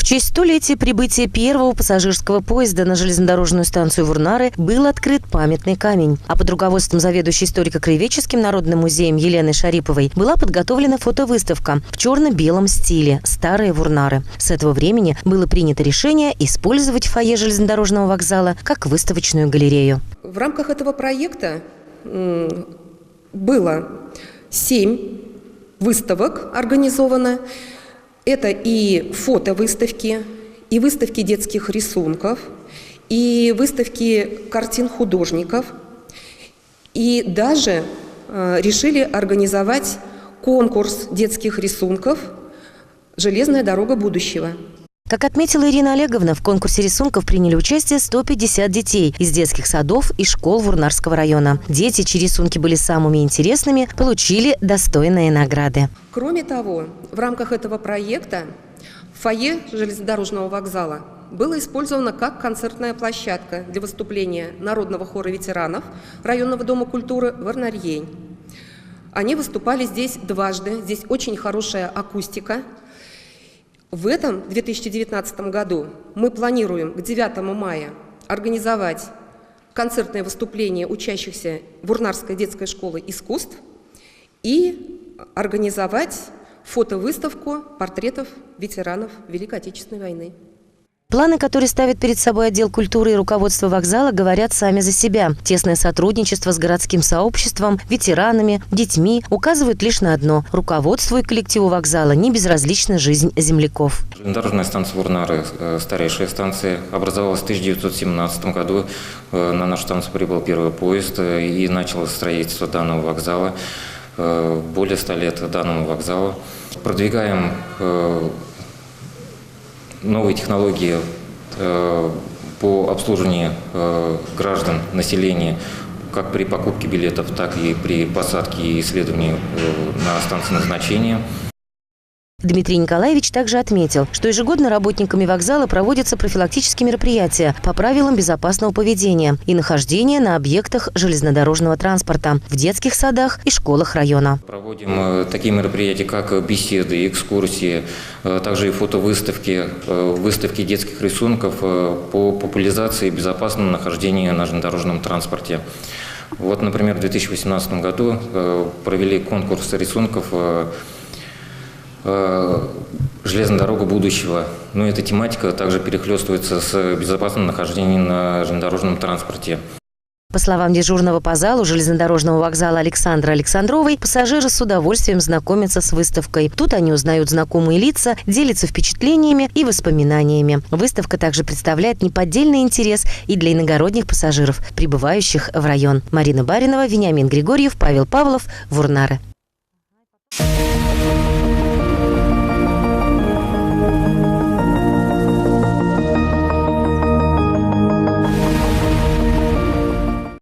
честь столетия прибытия первого пассажирского поезда на железнодорожную станцию Вурнары был открыт памятный камень. А под руководством заведующей историко-краеведческим народным музеем Елены Шариповой была подготовлена фотовыставка в черно-белом стиле «Старые Вурнары». С этого времени было принято решение использовать фойе железнодорожного вокзала как выставочную галерею. В рамках этого проекта было 7 выставок организовано. Это и фотовыставки, и выставки детских рисунков, и выставки картин художников. И даже решили организовать конкурс детских рисунков «Железная дорога будущего». Как отметила Ирина Олеговна, в конкурсе рисунков приняли участие 150 детей из детских садов и школ Вурнарского района. Дети, чьи рисунки были самыми интересными, получили достойные награды. Кроме того, в рамках этого проекта фойе железнодорожного вокзала было использовано как концертная площадка для выступления Народного хора ветеранов Районного дома культуры «Варнарьень». Они выступали здесь дважды, здесь очень хорошая акустика. В этом 2019 году мы планируем к 9 мая организовать концертное выступление учащихся Вурнарской детской школы искусств и организовать фотовыставку портретов ветеранов Великой Отечественной войны. Планы, которые ставит перед собой отдел культуры и руководство вокзала, говорят сами за себя. Тесное сотрудничество с городским сообществом, ветеранами, детьми указывают лишь на одно – руководству и коллективу вокзала не безразлична жизнь земляков. Железнодорожная станция Вурнары, старейшая станция, образовалась в 1917 году. На нашу станцию прибыл первый поезд и началось строительство данного вокзала. Более 100 лет данному вокзалу. Продвигаем новые технологии по обслуживанию граждан, населения, как при покупке билетов, так и при посадке и исследовании на станции назначения. Дмитрий Николаевич также отметил, что ежегодно работниками вокзала проводятся профилактические мероприятия по правилам безопасного поведения и нахождения на объектах железнодорожного транспорта в детских садах и школах района. Проводим такие мероприятия, как беседы, экскурсии, также и фотовыставки, выставки детских рисунков по популяризации безопасного нахождения на железнодорожном транспорте. Вот, например, в 2018 году провели конкурс рисунков «Железная дорога будущего». Но эта тематика также перехлестывается с безопасным нахождением на железнодорожном транспорте. По словам дежурного по залу железнодорожного вокзала Александры Александровой, пассажиры с удовольствием знакомятся с выставкой. Тут они узнают знакомые лица, делятся впечатлениями и воспоминаниями. Выставка также представляет неподдельный интерес и для иногородних пассажиров, прибывающих в район. Марина Баринова, Вениамин Григорьев, Павел Павлов, Вурнары.